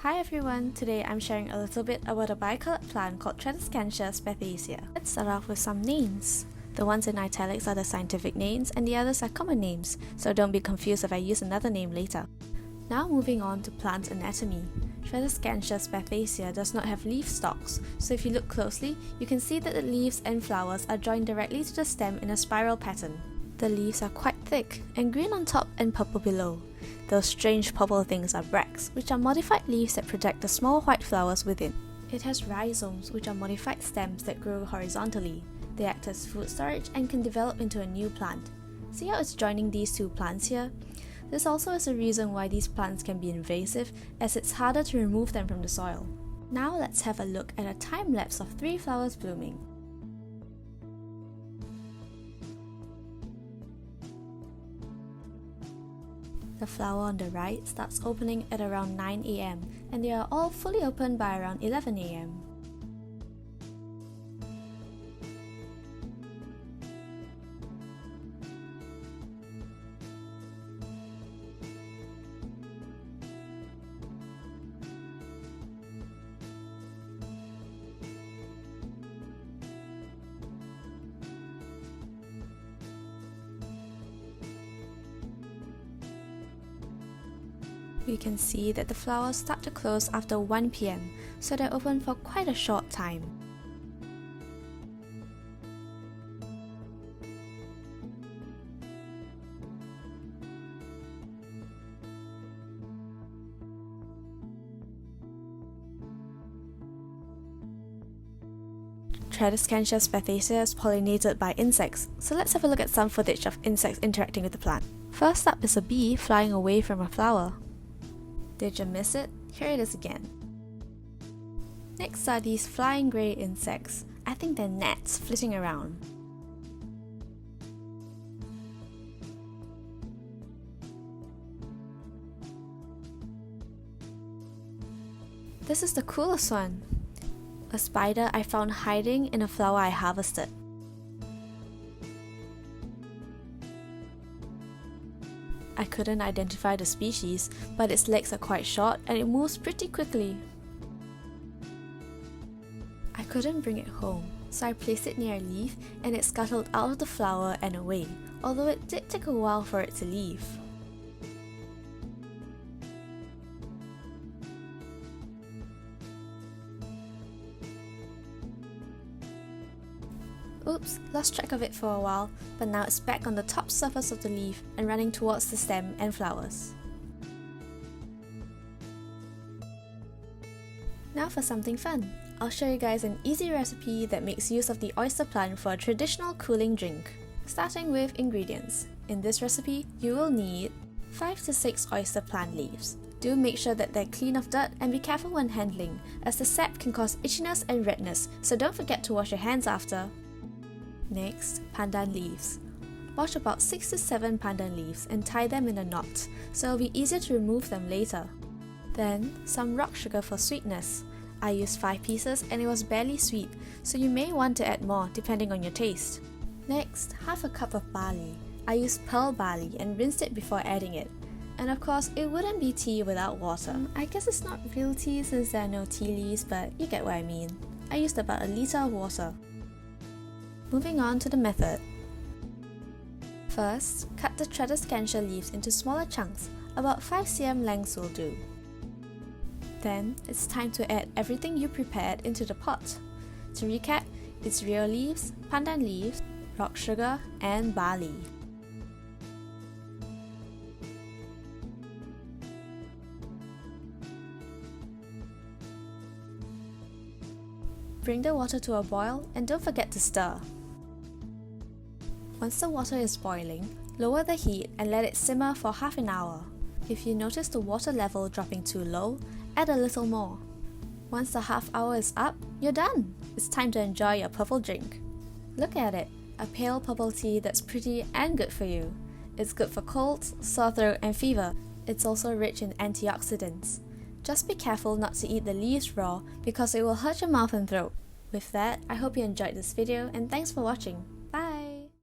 Hi everyone, today I'm sharing a little bit about a bicolored plant called Tradescantia spathacea. Let's start off with some names. The ones in italics are the scientific names and the others are common names, so don't be confused if I use another name later. Now moving on to plant anatomy. Tradescantia spathacea does not have leaf stalks, so if you look closely, you can see that the leaves and flowers are joined directly to the stem in a spiral pattern. The leaves are quite thick and green on top and purple below. Those strange purple things are bracts, which are modified leaves that protect the small white flowers within. It has rhizomes, which are modified stems that grow horizontally. They act as food storage and can develop into a new plant. See how it's joining these two plants here? This also is a reason why these plants can be invasive, as it's harder to remove them from the soil. Now let's have a look at a time lapse of 3 flowers blooming. The flower on the right starts opening at around 9 AM and they are all fully open by around 11 AM. We can see that the flowers start to close after 1 PM, so they're open for quite a short time. Tradescantia spathacea is pollinated by insects, so let's have a look at some footage of insects interacting with the plant. First up is a bee flying away from a flower. Did you miss it? Here it is again. Next are these flying grey insects. I think they're gnats flitting around. This is the coolest one. A spider I found hiding in a flower I harvested. I couldn't identify the species, but its legs are quite short and it moves pretty quickly. I couldn't bring it home, so I placed it near a leaf and it scuttled out of the flower and away, although it did take a while for it to leave. Oops, lost track of it for a while, but now it's back on the top surface of the leaf and running towards the stem and flowers. Now for something fun. I'll show you guys an easy recipe that makes use of the oyster plant for a traditional cooling drink. Starting with ingredients. In this recipe, you will need 5 to 6 oyster plant leaves. Do make sure that they're clean of dirt and be careful when handling, as the sap can cause itchiness and redness, so don't forget to wash your hands after. Next, pandan leaves. Wash about 6 to 7 pandan leaves and tie them in a knot, so it'll be easier to remove them later. Then, some rock sugar for sweetness. I used 5 pieces and it was barely sweet, so you may want to add more depending on your taste. Next, half a cup of barley. I used pearl barley and rinsed it before adding it. And of course, it wouldn't be tea without water. I guess it's not real tea since there are no tea leaves, but you get what I mean. I used about a litre of water. Moving on to the method. First, cut the Tradescantia leaves into smaller chunks, about 5 cm lengths will do. Then, it's time to add everything you prepared into the pot. To recap, it's real leaves, pandan leaves, rock sugar, and barley. Bring the water to a boil and don't forget to stir. Once the water is boiling, lower the heat and let it simmer for half an hour. If you notice the water level dropping too low, add a little more. Once the half hour is up, you're done! It's time to enjoy your purple drink. Look at it, a pale purple tea that's pretty and good for you. It's good for colds, sore throat and fever. It's also rich in antioxidants. Just be careful not to eat the leaves raw because it will hurt your mouth and throat. With that, I hope you enjoyed this video and thanks for watching.